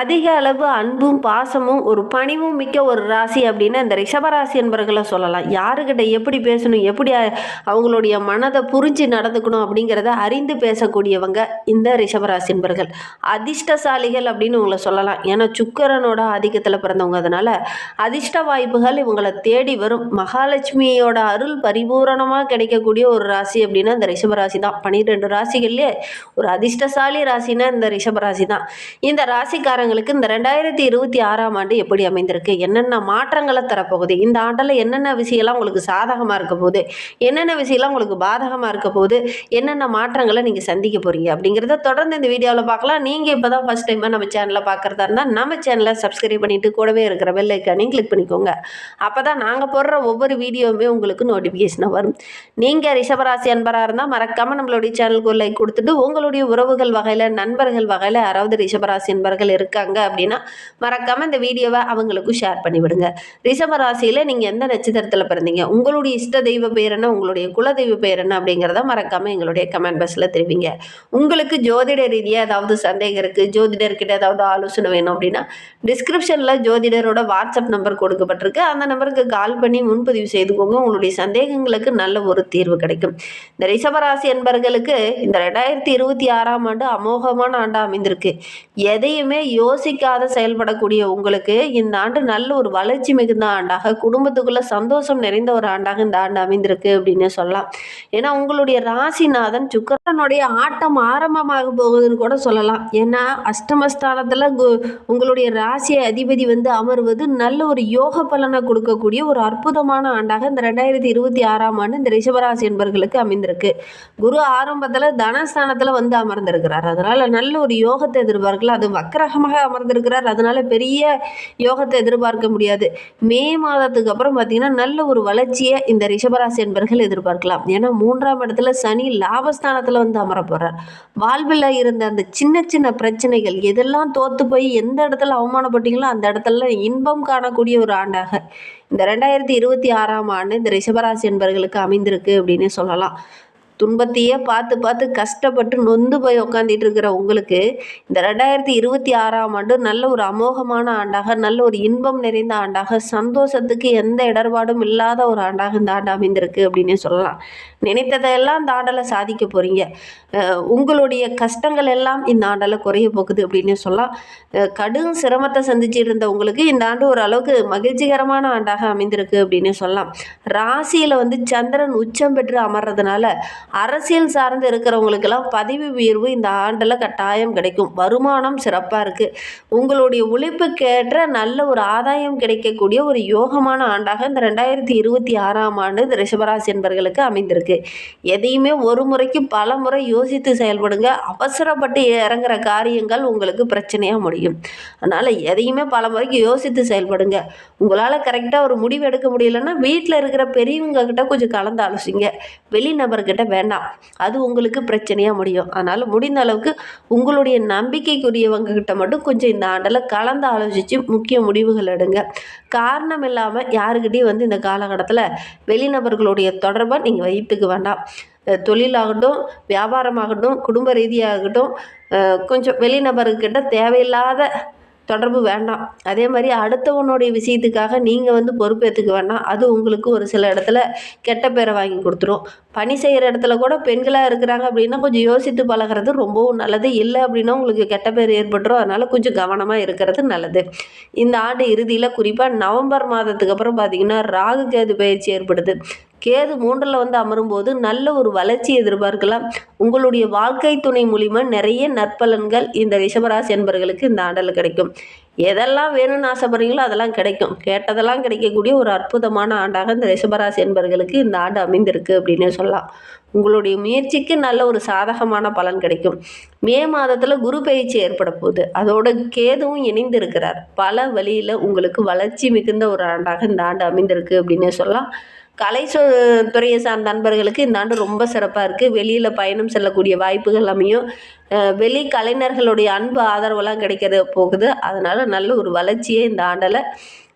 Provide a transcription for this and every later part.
அதிக அளவு அன்பும் பாசமும் ஒரு பணிவும் மிக்க ஒரு ராசி அப்படின்னு இந்த ரிஷபராசி என்பர்களை சொல்லலாம். யாருக்கிட்ட எப்படி பேசணும், எப்படி அவங்களுடைய மனதை புரிஞ்சு நடந்துக்கணும் அப்படிங்கிறத அறிந்து பேசக்கூடியவங்க இந்த ரிஷபராசி என்பர்கள். அதிர்ஷ்டசாலிகள் அப்படின்னு உங்களை சொல்லலாம். ஏன்னா சுக்கிரனோட ஆதிக்கத்தில் பிறந்தவங்க, அதனால அதிர்ஷ்ட வாய்ப்புகள் இவங்களை தேடி வரும். மகாலட்சுமியோட அருள் பரிபூரணமாக கிடைக்கக்கூடிய ஒரு ராசி அப்படின்னா இந்த ரிஷபராசி தான். 12 ராசிகள்லேயே ஒரு அதிர்ஷ்டசாலி ராசினா இந்த ரிஷபராசி தான். இந்த ராசிக்காரங்களுக்கு இந்த 2026ஆம் ஆண்டு எப்படி அமைந்திருக்கு, என்னென்ன மாற்றங்களை தரப்போகுது, இந்த ஆண்டில் என்னென்ன விஷயம்லாம் உங்களுக்கு சாதகமாக இருக்க போகுது, என்னென்ன விஷயம்லாம் உங்களுக்கு பாதகமாக இருக்க போகுது, என்னென்ன மாற்றங்களை நீங்கள் சந்திக்க போகிறீங்க அப்படிங்கிறத தொடர்ந்து இந்த வீடியோவில் பார்க்கலாம். நீங்கள் இப்போ தான் ஃபஸ்ட் டைமாக நம்ம சேனலை பார்க்குறதா இருந்தால் நம்ம சேனலை சப்ஸ்கிரைப் பண்ணிவிட்டு கூடவே இருக்கிற பெல் ஐக்கானையும் கிளிக் பண்ணிக்கோங்க. அப்போ தான் நாங்கள் போடுற ஒவ்வொரு வீடியோவுமே உங்களுக்கு நோட்டிஃபிகேஷனாக வரும். நீங்கள் ரிஷபராசி அன்பராக இருந்தால் மறக்காமல் நம்மளுடைய சேனலுக்கு ஒரு லைக் கொடுத்துட்டு உங்களுடைய உறவுகள் வகையில், நண்பர்கள் வகையில் யாராவது ரிஷபராசி அன்பர்கள் இருக்காங்க அப்படின்னா மறக்காம இந்த வீடியோவை அவங்களுக்கும் ஷேர் பண்ணி விடுங்க. ரிஷப ராசியில நீங்க எந்த நட்சத்திரத்துல பிறந்தீங்க, உங்களுடைய இஷ்ட தெய்வ பேர் என்ன, உங்களுடைய குல தெய்வ பேர் என்ன அப்படிங்கிறத மறக்காம எங்களுடைய கமெண்ட் பாக்ஸ்ல தெரிவிங்க. உங்களுக்கு ஜோதிட ரீதியாக ஏதாவது சந்தேகம் இருக்கு, ஜோதிடர்கிட்ட ஏதாவது ஆலோசனை வேணும் அப்படின்னா டிஸ்கிரிப்ஷன்ல ஜோதிடரோட வாட்ஸ்அப் நம்பர் கொடுக்கப்பட்டிருக்கு. அந்த நம்பருக்கு கால் பண்ணி முன்பதிவு செய்துக்கோங்க. உங்களுடைய சந்தேகங்களுக்கு நல்ல ஒரு தீர்வு கிடைக்கும். இந்த ரிஷபராசி என்பர்களுக்கு இந்த 2026ஆம் ஆண்டு அமோகமான ஆண்டா அமைந்திருக்கு. எதையுமே யோசிக்காத செயல்படக்கூடிய உங்களுக்கு இந்த ஆண்டு நல்ல ஒரு வளர்ச்சி மிகுந்த ஆண்டாக, குடும்பத்துக்குள்ள சந்தோஷம் நிறைந்த ஒரு ஆண்டாக இந்த ஆண்டு அமைந்திருக்கு அப்படின்னு சொல்லலாம். ஏன்னா உங்களுடைய ராசிநாதன் சுக்கிரனுடைய ஆட்டம் ஆரம்பமாக போகுதுன்னு கூட சொல்லலாம். ஏன்னா அஷ்டமஸ்தானத்துல உங்களுடைய ராசி அதிபதி அமர்வது நல்ல ஒரு யோக பலனை கொடுக்கக்கூடிய ஒரு அற்புதமான ஆண்டாக இந்த 2026ஆம் ஆண்டு இந்த ரிஷபராசி என்பர்களுக்கு அமைந்திருக்கு. குரு ஆரம்பத்துல தனஸ்தானத்துல அமர்ந்திருக்கிறார். அதனால நல்ல ஒரு யோகத்தை எதிர்பார்க்கலாம். அது வக்கரகமாக அமர்ந்திருக்கிறார். அதனால பெரிய யோகத்தை எதிர்பார்க்க முடியாது. மே மாதத்துக்கு அப்புறம் பார்த்தீங்கன்னா நல்ல ஒரு வளர்ச்சியை இந்த ரிஷபராசி என்பர்கள் எதிர்பார்க்கலாம். ஏன்னா 3ஆம் இடத்துல சனி லாபஸ்தானத்தில் அமர போறார். வாழ்வில் இருந்த அந்த சின்ன சின்ன பிரச்சனைகள் எதெல்லாம் தோத்து போய் எந்த இடத்துல அவமானப்பட்டீங்களோ அந்த இடத்துல இன்பம் காணக்கூடிய ஒரு ஆண்டாக இந்த 2026ஆம் ஆண்டு இந்த ரிஷபராசி என்பர்களுக்கு அமைந்திருக்கு அப்படின்னு சொல்லலாம். துன்பத்தையே பார்த்து பார்த்து கஷ்டப்பட்டு நொந்து போய் உக்காந்துட்டு இருக்கிற உங்களுக்கு இந்த 2026ஆம் ஆண்டு நல்ல ஒரு அமோகமான ஆண்டாக, நல்ல ஒரு இன்பம் நிறைந்த ஆண்டாக, சந்தோஷத்துக்கு எந்த இடர்பாடும் இல்லாத ஒரு ஆண்டாக இந்த ஆண்டு அமைந்திருக்கு அப்படின்னு சொல்லலாம். நினைத்ததையெல்லாம் இந்த ஆண்டில் சாதிக்க போகிறீங்க. உங்களுடைய கஷ்டங்கள் எல்லாம் இந்த ஆண்டில் குறைய போகுது அப்படின்னு சொல்லலாம். கடும் சிரமத்தை சந்திச்சுட்டு இருந்த உங்களுக்கு இந்த ஆண்டு ஓரளவுக்கு மகிழ்ச்சிகரமான ஆண்டாக அமைந்திருக்கு அப்படின்னு சொல்லலாம். ராசியில் சந்திரன் உச்சம் பெற்று அமர்றதுனால அரசியல் சார்ந்து இருக்கிறவங்களுக்கெல்லாம் பதவி உயர்வு இந்த ஆண்டில் கட்டாயம் கிடைக்கும். வருமானம் சிறப்பாக இருக்குது. உங்களுடைய உழைப்புக்கேற்ற நல்ல ஒரு ஆதாயம் கிடைக்கக்கூடிய ஒரு யோகமான ஆண்டாக இந்த 2026ஆம் ஆண்டு இந்த ரிஷபராசி என்பர்களுக்கு அமைந்திருக்கு. எதையுமே ஒரு முறைக்கு பல முறை யோசித்து செயல்படுங்க. அவசரப்பட்டு இறங்குற காரியங்கள் உங்களுக்கு பிரச்சனையாக முடியும். அதனால் எதையுமே பல முறைக்கு யோசித்து செயல்படுங்க. உங்களால் கரெக்டாக ஒரு முடிவு எடுக்க முடியலன்னா வீட்டில் இருக்கிற பெரியவங்க கிட்ட கொஞ்சம் கலந்து ஆலோசிங்க. வெளிநபர்கிட்ட வேண்டாம், அது உங்களுக்கு பிரச்சனையாக முடியும். அதனால் முடிந்த அளவுக்கு உங்களுடைய நம்பிக்கைக்குரியவங்க கிட்ட மட்டும் கொஞ்சம் இந்த ஆண்டில் கலந்து ஆலோசித்து முக்கிய முடிவுகள் எடுங்க. காரணம் இல்லாமல் யாருக்கிட்டையும் இந்த காலகட்டத்தில் வெளிநபர்களுடைய தொடர்பை நீங்கள் வைத்துக்க வேண்டாம். தொழிலாகட்டும், வியாபாரமாகட்டும், குடும்ப ரீதியாகட்டும் கொஞ்சம் வெளிநபர்கிட்ட தேவையில்லாத தொடர்பு வேண்டாம். அதே மாதிரி அடுத்தவனுடைய விஷயத்துக்காக நீங்கள் பொறுப்பேற்றுக்க வேண்டாம். அது உங்களுக்கு ஒரு சில இடத்துல கெட்ட பேரை வாங்கி கொடுத்துரும். பணி செய்கிற இடத்துல கூட பெண்களாக இருக்கிறாங்க அப்படின்னா கொஞ்சம் யோசித்து பழகிறது ரொம்பவும் நல்லது. இல்லை அப்படின்னா உங்களுக்கு கெட்ட பேர் ஏற்பட்டுரும். அதனால் கொஞ்சம் கவனமாக இருக்கிறது நல்லது. இந்த ஆண்டு இறுதியில் குறிப்பாக நவம்பர் மாதத்துக்கு அப்புறம் பார்த்திங்கன்னா ராகு கேது பயிற்சி ஏற்படுது. கேது 3ல் அமரும்போது நல்ல ஒரு வளர்ச்சி எதிர்பார்க்கலாம். உங்களுடைய வாழ்க்கை துணை மூலிமா நிறைய நற்பலன்கள் இந்த ரிஷபராசி என்பர்களுக்கு இந்த ஆண்டில் கிடைக்கும். எதெல்லாம் வேணும்னு ஆசைப்படுறீங்களோ அதெல்லாம் கிடைக்கும். கேட்டதெல்லாம் கிடைக்கக்கூடிய ஒரு அற்புதமான ஆண்டாக இந்த ரிஷபராசி என்பர்களுக்கு இந்த ஆண்டு அமைந்திருக்கு அப்படின்னு சொல்லலாம். உங்களுடைய முயற்சிக்கு நல்ல ஒரு சாதகமான பலன் கிடைக்கும். மே மாதத்தில் குரு பயிற்சி ஏற்பட போகுது. அதோட கேதுவும் இணைந்து இருக்கிறார். பல வழியில் உங்களுக்கு வளர்ச்சி மிகுந்த ஒரு ஆண்டாக இந்த ஆண்டு அமைந்திருக்கு அப்படின்னு சொல்லலாம். கலை துறையை சார்ந்த நண்பர்களுக்கு இந்த ஆண்டு ரொம்ப சிறப்பாக இருக்குது. வெளியில் பயணம் செல்லக்கூடிய வாய்ப்புகள் அமையும். வெளி கலைஞர்களுடைய அன்பு ஆதரவெல்லாம் கிடைக்கிறது போகுது. அதனால் நல்ல ஒரு வளர்ச்சியை இந்த ஆண்டில்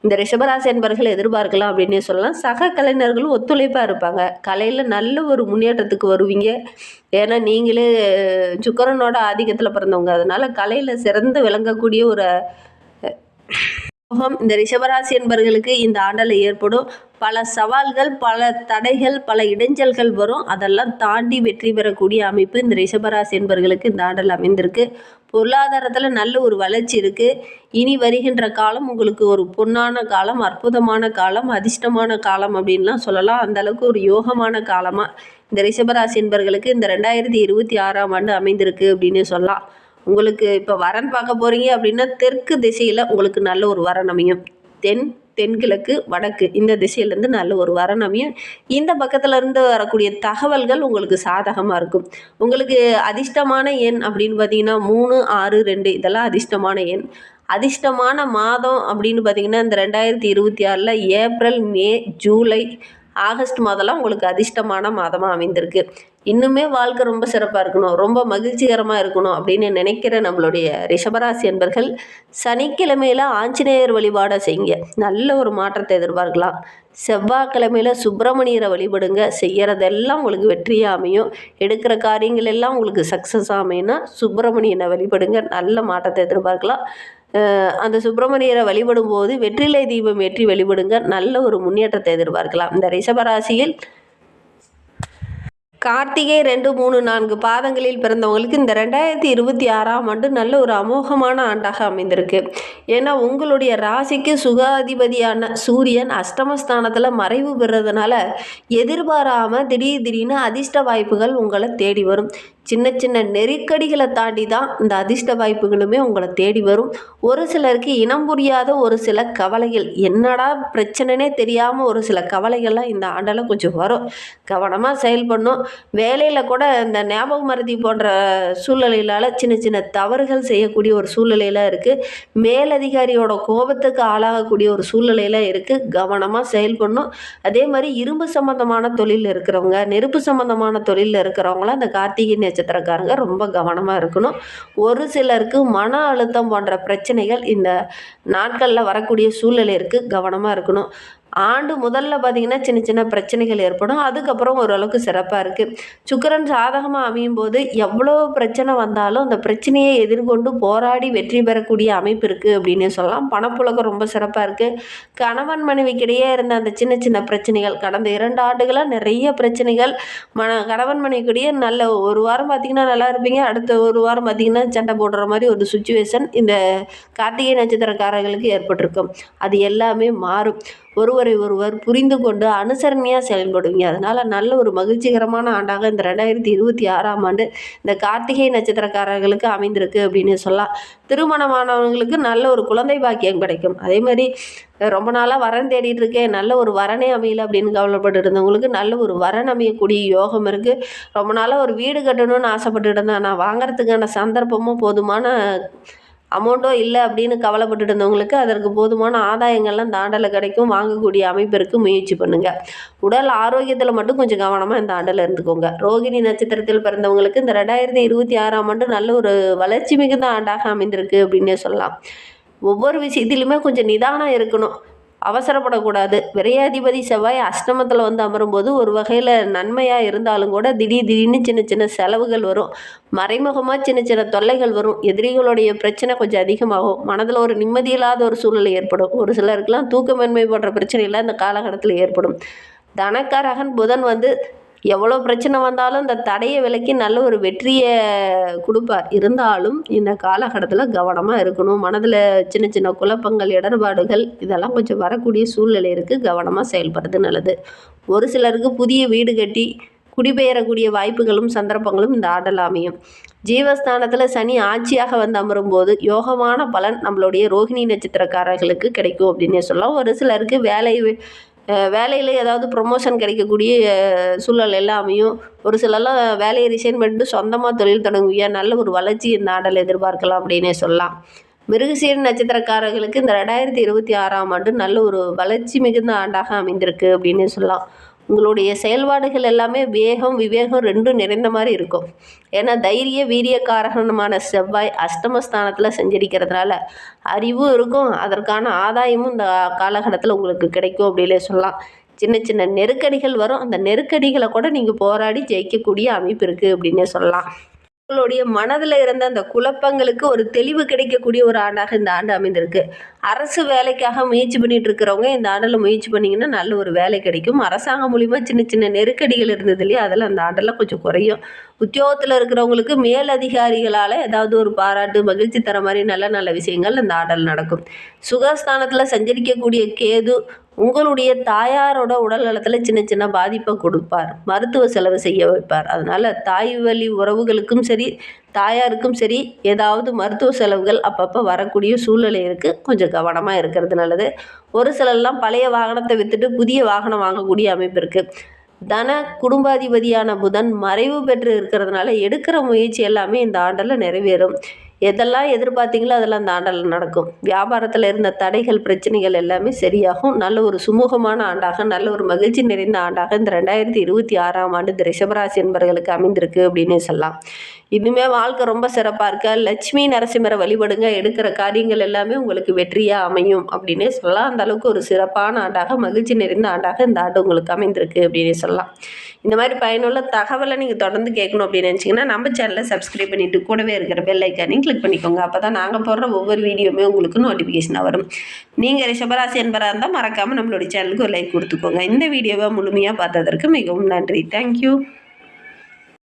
இந்த ரிஷபராசி என்பர்கள் எதிர்பார்க்கலாம் அப்படின்னே சொல்லலாம். சக கலைஞர்களும் ஒத்துழைப்பாக இருப்பாங்க. கலையில் நல்ல ஒரு முன்னேற்றத்துக்கு வருவீங்க. ஏன்னா நீங்களே சுக்கிரனோட ஆதிக்கத்தில் பிறந்தவங்க. அதனால கலையில் சிறந்து விளங்கக்கூடிய ஒரு யோகம் இந்த ரிஷபராசி என்பர்களுக்கு இந்த ஆண்டில் ஏற்படும். பல சவால்கள், பல தடைகள், பல இடைஞ்சல்கள் வரும். அதெல்லாம் தாண்டி வெற்றி பெறக்கூடிய அமைப்பு இந்த ரிஷபராசி என்பர்களுக்கு இந்த ஆண்டில் அமைந்திருக்கு. பொருளாதாரத்தில் நல்ல ஒரு வளர்ச்சி இருக்குது. இனி வருகின்ற காலம் உங்களுக்கு ஒரு பொன்னான காலம், அற்புதமான காலம், அதிர்ஷ்டமான காலம் அப்படின்லாம் சொல்லலாம். அந்த அளவுக்கு ஒரு யோகமான காலமாக இந்த ரிஷபராசி என்பர்களுக்கு இந்த 2026ஆம் ஆண்டு அமைந்திருக்கு அப்படின்னு சொல்லலாம். உங்களுக்கு இப்போ வரன் பார்க்க போகிறீங்க அப்படின்னா தெற்கு திசையில் உங்களுக்கு நல்ல ஒரு வரன் அமையும். தென்கிழக்கு, வடக்கு இந்த திசையிலேருந்து நல்ல ஒரு வரன் அமையும். இந்த பக்கத்தில் இருந்து வரக்கூடிய தகவல்கள் உங்களுக்கு சாதகமாக இருக்கும். உங்களுக்கு அதிர்ஷ்டமான எண் அப்படின்னு பார்த்தீங்கன்னா 3, 6, 2 இதெல்லாம் அதிர்ஷ்டமான எண். அதிர்ஷ்டமான மாதம் அப்படின்னு பார்த்தீங்கன்னா இந்த 2026ல் ஏப்ரல், மே, ஜூலை, ஆகஸ்ட் மாதம்லாம் உங்களுக்கு அதிர்ஷ்டமான மாதமாக அமைந்திருக்கு. இன்னுமே வாழ்க்கை ரொம்ப சிறப்பாக இருக்கணும், ரொம்ப மகிழ்ச்சிகரமாக இருக்கணும் அப்படின்னு நினைக்கிற நம்மளுடைய ரிஷபராசி என்பர்கள் சனிக்கிழமையில் ஆஞ்சநேயர் வழிபாடை செய்யுங்க. நல்ல ஒரு மாற்றத்தை எதிர்பார்க்கலாம். செவ்வாய்க்கிழமையில் சுப்பிரமணியரை வழிபடுங்க. செய்கிறதெல்லாம் உங்களுக்கு வெற்றியாக அமையும். எடுக்கிற காரியங்கள் எல்லாம் உங்களுக்கு சக்ஸஸாக அமையும்னா சுப்பிரமணியனை வழிபடுங்க. நல்ல மாற்றத்தை எதிர்பார்க்கலாம். அந்த சுப்பிரமணியரை வழிபடும் போது வெற்றிலை தீபம் ஏற்றி வழிபடுங்க. நல்ல ஒரு முன்னேற்றத்தை எதிர்பார்க்கலாம். இந்த ரிஷபராசியில் கார்த்திகை 2, 3, 4 பாதங்களில் பிறந்தவங்களுக்கு இந்த 2026ஆம் ஆண்டு நல்ல ஒரு அமோகமான ஆண்டாக அமைந்திருக்கு. ஏன்னா உங்களுடைய ராசிக்கு சுகாதிபதியான சூரியன் அஷ்டமஸ்தானத்தில் மறைவு பெறதுனால எதிர்பாராமல் திடீர்னு அதிர்ஷ்ட வாய்ப்புகள் உங்களை தேடி வரும். சின்ன சின்ன நெருக்கடிகளை தாண்டி தான் இந்த அதிர்ஷ்ட வாய்ப்புகளுமே உங்களை தேடி வரும். ஒரு சிலருக்கு இனம் புரியாத ஒரு சில கவலைகள், என்னடா பிரச்சனைனே தெரியாமல் ஒரு சில கவலைகள்லாம் இந்த ஆண்டில் கொஞ்சம் வரும். கவனமாக செயல்படணும். வேலையில் கூட இந்த ஞாபக மறதி போன்ற சூழ்நிலைகளால் சின்ன சின்ன தவறுகள் செய்யக்கூடிய ஒரு சூழ்நிலையில் இருக்குது. மேலதிகாரியோட கோபத்துக்கு ஆளாகக்கூடிய ஒரு சூழ்நிலையில் இருக்குது. கவனமாக செயல்படணும். அதே மாதிரி இரும்பு சம்மந்தமான தொழிலில் இருக்கிறவங்க, நெருப்பு சம்மந்தமான தொழிலில் இருக்கிறவங்களாம் இந்த கார்த்திகை நட்சத்திரக்காரங்க ரொம்ப கவனமாக இருக்கணும். ஒரு சிலருக்கு மன அழுத்தம் போன்ற பிரச்சனைகள் இந்த நாட்களில் வரக்கூடிய சூழ்நிலை இருக்குது. கவனமாக இருக்கணும். ஆண்டு முதல்ல பார்த்திங்கன்னா சின்ன சின்ன பிரச்சனைகள் ஏற்படும். அதுக்கப்புறம் ஓரளவுக்கு சிறப்பாக இருக்குது. சுக்கிரன் சாதகமாக அமையும் போது எவ்வளோ பிரச்சனை வந்தாலும் அந்த பிரச்சனையை எதிர்கொண்டு போராடி வெற்றி பெறக்கூடிய அமைப்பு இருக்குது அப்படின்னே சொல்லலாம். பணப்புழக்கம் ரொம்ப சிறப்பாக இருக்குது. கணவன் மனைவிக்கிடையே இருந்த அந்த சின்ன சின்ன பிரச்சனைகள் கடந்த 2 ஆண்டுகளாக நிறைய பிரச்சனைகள் கணவன் மனைவிக்கிடையே நல்ல ஒரு வாரம் பார்த்திங்கன்னா நல்லா இருப்பீங்க. அடுத்த ஒரு வாரம் பார்த்திங்கன்னா சண்டை போடுற மாதிரி ஒரு சுச்சுவேஷன் இந்த கார்த்திகை நட்சத்திரக்காரர்களுக்கு ஏற்பட்டிருக்கும். அது எல்லாமே மாறும். ஒருவரை ஒருவர் புரிந்து கொண்டு அனுசரணையாக செயல்படுவீங்க. அதனால் நல்ல ஒரு மகிழ்ச்சிகரமான ஆண்டாக இந்த 2026ஆம் ஆண்டு இந்த கார்த்திகை நட்சத்திரக்காரர்களுக்கு அமைந்திருக்கு அப்படின்னு சொல்லலாம். திருமணமானவங்களுக்கு நல்ல ஒரு குழந்தை பாக்கியம் கிடைக்கும். அதே மாதிரி ரொம்ப நாளாக வரன் தேடிட்டு இருக்கேன், நல்ல ஒரு வரனே அமையல அப்படின்னு கவலைப்பட்டு இருந்தவங்களுக்கு நல்ல ஒரு வரன் அமையக்கூடிய யோகம் இருக்குது. ரொம்ப நாளாக ஒரு வீடு கட்டணும்னு ஆசைப்பட்டு இருந்தேன், நான் வாங்கிறதுக்கான சந்தர்ப்பமும் போதுமான அமௌண்ட்டோ இல்லை அப்படின்னு கவலைப்பட்டு இருந்தவங்களுக்கு அதற்கு போதுமான ஆதாயங்கள்லாம் இந்த ஆண்டில் கிடைக்கும். வாங்கக்கூடிய அமைப்பிற்கு முயற்சி பண்ணுங்கள். உடல் ஆரோக்கியத்தில் மட்டும் கொஞ்சம் கவனமாக இந்த ஆண்டில் இருந்துக்கோங்க. ரோகிணி நட்சத்திரத்தில் பிறந்தவங்களுக்கு இந்த 2026ஆம் ஆண்டு நல்ல ஒரு வளர்ச்சி மிகுந்த ஆண்டாக அமைந்திருக்கு அப்படின்னே சொல்லலாம். ஒவ்வொரு விஷயத்திலுமே கொஞ்சம் நிதானம் இருக்கணும், அவசரப்படக்கூடாது. விரையாதிபதி செவ்வாய் அஷ்டமத்தில் வந்து அமரும்போது ஒரு வகையில் நன்மையாக இருந்தாலும் கூட திடீர்னு சின்ன சின்ன செலவுகள் வரும். மறைமுகமாக சின்ன சின்ன தொல்லைகள் வரும். எதிரிகளுடைய பிரச்சனை கொஞ்சம் அதிகமாகும். மனதில் ஒரு நிம்மதியில்லாத ஒரு சூழ்நிலை ஏற்படும். ஒரு சிலருக்கெல்லாம் தூக்கமின்மை போன்ற பிரச்சனைலாம் இந்த காலகட்டத்தில் ஏற்படும். தனக்காரகன் புதன் வந்து எவ்வளோ பிரச்சனை வந்தாலும் இந்த தடையை விலக்கி நல்ல ஒரு வெற்றியை கொடுப்பார். இருந்தாலும் இந்த காலகட்டத்தில் கவனமாக இருக்கணும். மனதில் சின்ன சின்ன குழப்பங்கள், இடர்பாடுகள் இதெல்லாம் கொஞ்சம் வரக்கூடிய சூழ்நிலை இருக்குது. கவனமாக செயல்படுறது நல்லது. ஒரு சிலருக்கு புதிய வீடு கட்டி குடிபெயரக்கூடிய வாய்ப்புகளும் சந்தர்ப்பங்களும் இந்த ஆண்டில் அமையும். ஜீவஸ்தானத்தில் சனி ஆட்சியாக வந்து அமரும்போது யோகமான பலன் நம்மளுடைய ரோகிணி நட்சத்திரக்காரர்களுக்கு கிடைக்கும் அப்படின்னே சொல்லலாம். ஒரு சிலருக்கு வேலையில் ஏதாவது ப்ரொமோஷன் கிடைக்கக்கூடிய சூழல் எல்லாம் அமையும். ஒரு சிலர்லாம் வேலையை ரிசைன் பண்ணிட்டு சொந்தமாக தொழில் தொடங்குவியா. நல்ல ஒரு வளர்ச்சி இந்த ஆண்டில் எதிர்பார்க்கலாம் அப்படின்னே சொல்லலாம். மிருகசீரிட நட்சத்திரக்காரர்களுக்கு இந்த 2026ஆம் ஆண்டு நல்ல ஒரு வளர்ச்சி மிகுந்த ஆண்டாக அமைந்திருக்கு அப்படின்னு சொல்லலாம். உங்களுடைய செயல்பாடுகள் எல்லாமே வேகம் விவேகம் ரெண்டும் நிறைந்த மாதிரி இருக்கும். ஏன்னா தைரிய வீரிய காரகமான செவ்வாய் அஷ்டமஸ்தானத்தில் செஞ்சரிக்கிறதுனால அறிவும் இருக்கும், அதற்கான ஆதாயமும் இந்த காலகட்டத்தில் உங்களுக்கு கிடைக்கும் அப்படின்னே சொல்லலாம். சின்ன சின்ன நெருக்கடிகள் வரும், அந்த நெருக்கடிகளை கூட நீங்கள் போராடி ஜெயிக்கக்கூடிய அமைப்பு இருக்குது அப்படின்னே சொல்லலாம். உங்களுடைய மனதில் இருந்த அந்த குழப்பங்களுக்கு ஒரு தெளிவு கிடைக்கக்கூடிய ஒரு ஆண்டாக இந்த ஆண்டு அமைந்திருக்கு. அரசு வேலைக்காக முயற்சி பண்ணிட்டு இருக்கிறவங்க இந்த ஆண்டில் முயற்சி பண்ணிங்கன்னா நல்ல ஒரு வேலை கிடைக்கும். அரசாங்கம் மூலிமா சின்ன சின்ன நெருக்கடிகள் இருந்தது இல்லையா, அதெல்லாம் அந்த ஆண்டெல்லாம் கொஞ்சம் குறையும். உத்தியோகத்தில் இருக்கிறவங்களுக்கு மேலதிகாரிகளால் ஏதாவது ஒரு பாராட்டு மகிழ்ச்சி தர மாதிரி நல்ல நல்ல விஷயங்கள் இந்த ஆண்டில் நடக்கும். சுகஸ்தானத்தில் சஞ்சரிக்கக்கூடிய கேது உங்களுடைய தாயாரோட உடல் நலத்தில் சின்ன சின்ன பாதிப்பை கொடுப்பார், மருத்துவ செலவு செய்ய வைப்பார். அதனால் தாய் வழி உறவுகளுக்கும் சரி தாயாருக்கும் சரி ஏதாவது மருத்துவ செலவுகள் அப்பப்போ வரக்கூடிய சூழ்நிலை இருக்குது. கொஞ்சம் கவனமாக இருக்கிறது நல்லது. ஒரு சிலர்லாம் பழைய வாகனத்தை விற்றுட்டு புதிய வாகனம் வாங்கக்கூடிய அமைப்பு இருக்குது. தன குடும்பாதிபதியான புதன் மறைவு பெற்று இருக்கிறதுனால எடுக்கிற முயற்சி எல்லாமே இந்த ஆண்டில் நிறைவேறும். எதெல்லாம் எதிர்பார்த்தீங்களோ அதெல்லாம் இந்த ஆண்டில் நடக்கும். வியாபாரத்தில் இருந்த தடைகள் பிரச்சனைகள் எல்லாமே சரியாகும். நல்ல ஒரு சுமூகமான ஆண்டாக நல்ல ஒரு மகிழ்ச்சி நிறைந்த ஆண்டாக இந்த 2026ஆம் ஆண்டு இந்த ரிஷபராசி என்பவர்களுக்கு அமைந்திருக்கு அப்படின்னு சொல்லலாம். இன்னுமே வாழ்க்கை ரொம்ப சிறப்பாக இருக்க லட்சுமி நரசிம்மரை வழிபடுங்க, எடுக்கிற காரியங்கள் எல்லாமே உங்களுக்கு வெற்றியாக அமையும் அப்படின்னே சொல்லலாம். அந்த அளவுக்கு ஒரு சிறப்பான ஆண்டாக மகிழ்ச்சி நிறைந்த ஆண்டாக இந்த ஆண்டு உங்களுக்கு அமைந்திருக்கு அப்படின்னு சொல்லலாம். இந்த மாதிரி பயனுள்ள தகவலை நீங்கள் தொடர்ந்து கேட்கணும் அப்படின்னு நினச்சிங்கன்னா நம்ம சேனலை சப்ஸ்கிரைப் பண்ணிவிட்டு கூடவே இருக்கிற பெல் ஐக்கானையும் கிளிக் பண்ணிக்கோங்க. அப்போ தான் நாங்கள் போடுற ஒவ்வொரு வீடியோவுமே உங்களுக்கு நோட்டிஃபிகேஷனாக வரும். நீங்கள் ரிஷபராசி என்பராக இருந்தால் மறக்காமல் நம்மளுடைய சேனலுக்கு ஒரு லைக் கொடுத்துக்கோங்க. இந்த வீடியோவை முழுமையாக பார்த்ததற்கு மிகவும் நன்றி. தேங்க்யூ.